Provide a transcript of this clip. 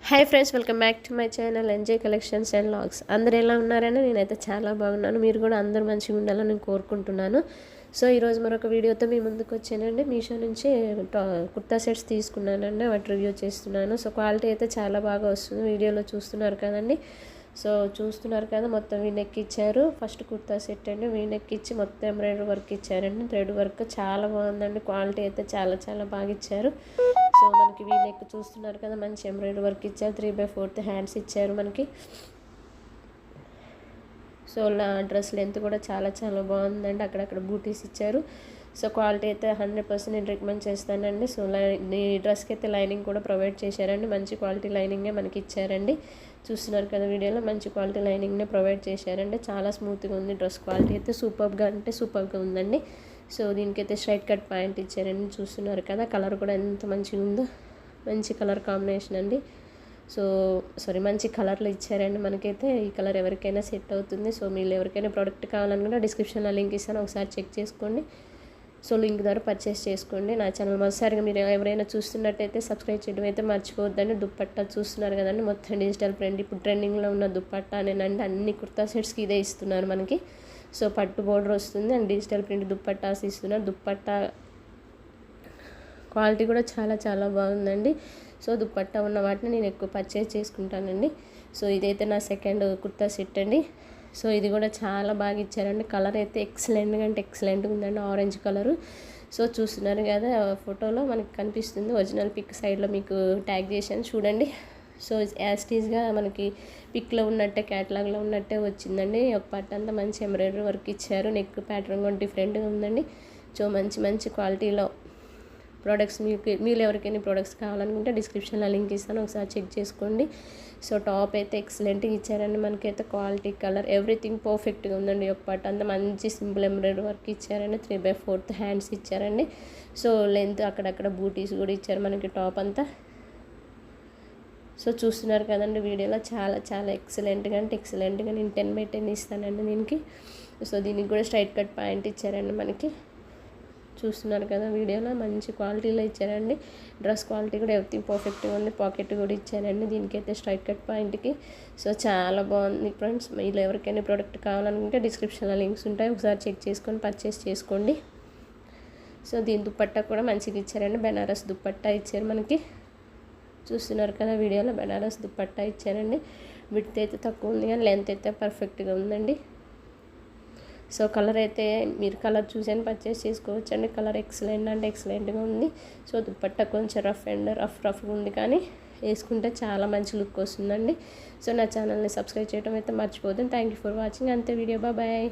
Hi friends, welcome back to my channel NJ collections and logs. అందరు ఎలా ఉన్నారని నేనైతే చాలా బాగున్నాను. మీరు కూడా అందరూ మంచిగా ఉండాలని నేను కోరుకుంటున్నాను. సో ఈరోజు మరొక వీడియోతో మీ ముందుకు వచ్చానండి. మీషో నుంచి కుర్తా సెట్స్ తీసుకున్నానండి, వాటి రివ్యూ చేస్తున్నాను. సో క్వాలిటీ అయితే చాలా బాగా వస్తుంది, వీడియోలో చూస్తున్నారు కదండి. సో చూస్తున్నారు కదా, మొత్తం వీనెక్ ఇచ్చారు. ఫస్ట్ కుర్తా సెట్ అండి, వీనెక్ ఇచ్చి మొత్తం ఎంబ్రాయిడరీ వర్క్ ఇచ్చారండి. థ్రెడ్ వర్క్ చాలా బాగుందండి, క్వాలిటీ అయితే చాలా చాలా బాగా ఇచ్చారు. సో మనకి వీనెక్ చూస్తున్నారు కదా, మంచి ఎంబ్రాయిడరీ వర్క్ ఇచ్చారు. 3/4 హ్యాండ్స్ ఇచ్చారు మనకి. సో డ్రెస్ లెంత్ కూడా చాలా చాలా బాగుందండి, అక్కడక్కడ బూటీస్ ఇచ్చారు. సో క్వాలిటీ అయితే 100% నేను రికమెండ్ చేస్తానండి. సో ఈ డ్రెస్కి అయితే లైనింగ్ కూడా ప్రొవైడ్ చేశారండి, మంచి క్వాలిటీ లైనింగే మనకి ఇచ్చారండి. చూస్తున్నారు కదా వీడియోలో, మంచి క్వాలిటీ లైనింగ్నే ప్రొవైడ్ చేశారండి. చాలా స్మూత్గా ఉంది, డ్రెస్ క్వాలిటీ అయితే సూపర్గా ఉందండి. సో దీనికైతే స్ట్రైట్ కట్ ప్యాంట్ ఇచ్చారండి. చూస్తున్నారు కదా, కలర్ కూడా ఎంత మంచిగా ఉందో, మంచి కలర్ కాంబినేషన్ అండి. మంచి కలర్లో ఇచ్చారండి మనకైతే. ఈ కలర్ ఎవరికైనా సెట్ అవుతుంది. సో మీరు ఎవరికైనా ప్రోడక్ట్ కావాలనుకుంటే డిస్క్రిప్షన్లో లింక్ ఇస్తాను, ఒకసారి చెక్ చేసుకోండి. సో లింక్ ద్వారా పర్చేస్ చేసుకోండి. నా ఛానల్ మొదటిసారిగా మీరు ఎవరైనా చూస్తున్నట్టయితే సబ్స్క్రైబ్ చేయడం అయితే మర్చిపోవద్దండి. దుప్పట్టా చూస్తున్నారు కదండి, మొత్తం డిజిటల్ ప్రింట్, ఇప్పుడు ట్రెండింగ్లో ఉన్న దుప్పట్టా అనేనండి. అన్ని కుర్తా సెట్స్కి ఇదే ఇస్తున్నారు మనకి. సో పట్టు బోర్డర్ వస్తుంది అండ్ డిజిటల్ ప్రింట్ దుప్పట్టాస్ ఇస్తున్నారు. దుప్పట్టా క్వాలిటీ కూడా చాలా చాలా బాగుందండి. సో దుప్పట్టా ఉన్న వాటిని నేను ఎక్కువ పర్చేస్ చేసుకుంటానండి. సో ఇదైతే నా సెకండ్ కుర్తా సెట్ అండి. సో ఇది కూడా చాలా బాగా ఇచ్చారండి. కలర్ అయితే ఎక్సలెంట్గా ఉందండి, ఆరెంజ్ కలరు. సో చూస్తున్నారు కదా, ఫోటోలో మనకి కనిపిస్తుంది. ఒరిజినల్ పిక్ సైడ్లో మీకు ట్యాగ్ చేశాను చూడండి. సో యాస్టీస్గా మనకి పిక్లో ఉన్నట్టే, క్యాటలాగ్లో ఉన్నట్టే వచ్చిందండి. ఒక పార్ట్ అంతా మంచి ఎంబ్రాయిడరీ వర్క్ ఇచ్చారు. నెక్ ప్యాటర్న్ కూడా డిఫరెంట్గా ఉందండి. సో మంచి క్వాలిటీలో ప్రోడక్ట్స్ మీరు ఎవరికైనా ప్రోడక్ట్స్ కావాలనుకుంటే డిస్క్రిప్షన్లో లింక్ ఇస్తాను, ఒకసారి చెక్ చేసుకోండి. సో టాప్ అయితే ఎక్సలెంట్గా ఇచ్చారండి మనకైతే. క్వాలిటీ, కలర్, ఎవ్రీథింగ్ పర్ఫెక్ట్గా ఉందండి. ఒక పార్ట్ అంతా మంచి సింపుల్ ఎంబ్రాయిడరీ వర్క్ ఇచ్చారండి. 3/4 హ్యాండ్స్ ఇచ్చారండి. సో లెంత్ అక్కడక్కడ బూటీస్ కూడా ఇచ్చారు మనకి టాప్ అంతా. సో చూస్తున్నారు కదండి వీడియోలో, చాలా చాలా ఎక్సలెంట్గా నేను 10/10 ఇస్తానండి దీనికి. సో దీనికి కూడా స్ట్రైట్ కట్ ప్యాంట్ ఇచ్చారండి మనకి. చూస్తున్నారు కదా వీడియోలో, మంచి క్వాలిటీలో ఇచ్చారండి. డ్రెస్ క్వాలిటీ కూడా ఎవ్రీథింగ్ పర్ఫెక్ట్గా ఉంది. పాకెట్ కూడా ఇచ్చారండి దీనికైతే, స్ట్రైట్ కట్ పాయింట్కి. సో చాలా బాగుంది ఫ్రెండ్స్. మీరు ఎవరికైనా ప్రోడక్ట్ కావాలనుకుంటే డిస్క్రిప్షన్లో లింక్స్ ఉంటాయి, ఒకసారి చెక్ చేసుకొని పర్చేస్ చేసుకోండి. సో దీని దుప్పట్టా కూడా మంచిగా ఇచ్చారండి, బెనారస్ దుప్పట్టా ఇచ్చారు మనకి. చూస్తున్నారు కదా వీడియోలో, బెనారస్ దుప్పట్టా ఇచ్చారండి. విడ్త్ అయితే తక్కువ ఉంది కానీ లెంత్ అయితే పర్ఫెక్ట్గా ఉందండి. సో కలర్ అయితే మీరు కలర్ చూసాను పర్చేస్ చేసుకోవచ్చండి. కలర్ ఎక్సలెంట్గా ఉంది. సో దుపట్టా కొంచెం రఫ్గా ఉంది కానీ వేసుకుంటే చాలా మంచి లుక్ వస్తుందండి. సో నా ఛానల్ని సబ్స్క్రైబ్ చేయడం అయితే మర్చిపోద్దు. Thank you for watching. అంతే వీడియో, బాయ్.